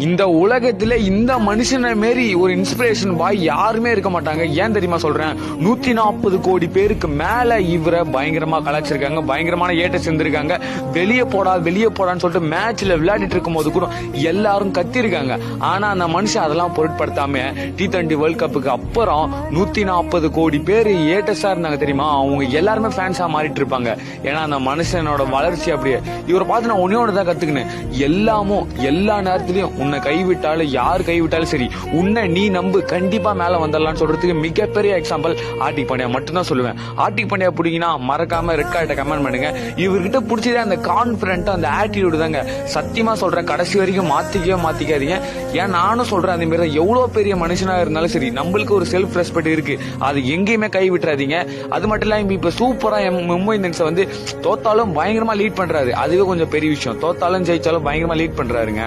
இந்த உலகத்துல இந்த மனுஷனை மாரி ஒரு இன்ஸ்பிரேஷன் பாய் யாருமே இருக்க மாட்டாங்க. ஏன் தெரியுமா சொல்றேன்? 140 கோடி பேருக்கு மேல இவரை பயங்கரமா கலாச்சிருக்காங்க, பயங்கரமான ஏட்ட செஞ்சிருக்காங்க. வெளியே போடான்னு சொல்லிட்டு மேட்ச்ல விளையாடிட்டு இருக்கும் போது கூட எல்லாரும் கத்திருக்காங்க. ஆனா அந்த மனுஷன் அதெல்லாம் பொருட்படுத்தாம T20 வேர்ல்ட் கப்புக்கு அப்புறம் 140 கோடி பேர் ஏட்டஸா இருந்தாங்க தெரியுமா, அவங்க எல்லாருமே ஃபேன்ஸா மாறிட்டு இருப்பாங்க. ஏன்னா அந்த மனுஷனோட வளர்ச்சி அப்படியே. இவரை பார்த்து நான் ஒன்னே ஒன்று தான் கத்துக்கினேன். எல்லா நேரத்திலையும் உன்னை கைவிட்டாலும் யார் கைவிட்டாலும் சரி, உன்னை நீ நம்பு, கண்டிப்பா மேல வந்துடலாம்னு சொல்றதுக்கு மிகப்பெரிய எக்ஸாம்பிள் ஹார்திக் பாண்டியா மட்டும் தான் சொல்லுவேன். ஹார்திக் பாண்டியா பிடிக்கினா மறக்காம ரெட் கார்டை கமெண்ட் பண்ணுங்க. இவர்கிட்ட பிடிச்சதே அந்த கான்பிடன்ட், அந்த ஆட்டிடியூடு தாங்க. சத்தியமா சொல்றேன், கடைசி வரைக்கும் மாத்திக்காதீங்க. ஏன் நானும் சொல்றேன், அதே மாதிரி எவ்வளவு பெரிய மனுஷனா இருந்தாலும் சரி, நம்மளுக்கு ஒரு செல்ஃப் ரெஸ்பெக்ட் இருக்கு, அது எங்கேயுமே கை விட்டுறாதீங்க. அது மட்டும் இல்லாம இப்ப சூப்பரா மும்பை இந்தியன்ஸ் வந்து தோத்தாலும் பயங்கரமா லீட் பண்றாரு. அதுவே கொஞ்சம் பெரிய விஷயம். தோத்தாலும் ஜெயிச்சாலும் பயங்கரமா லீட் பண்றாருங்க.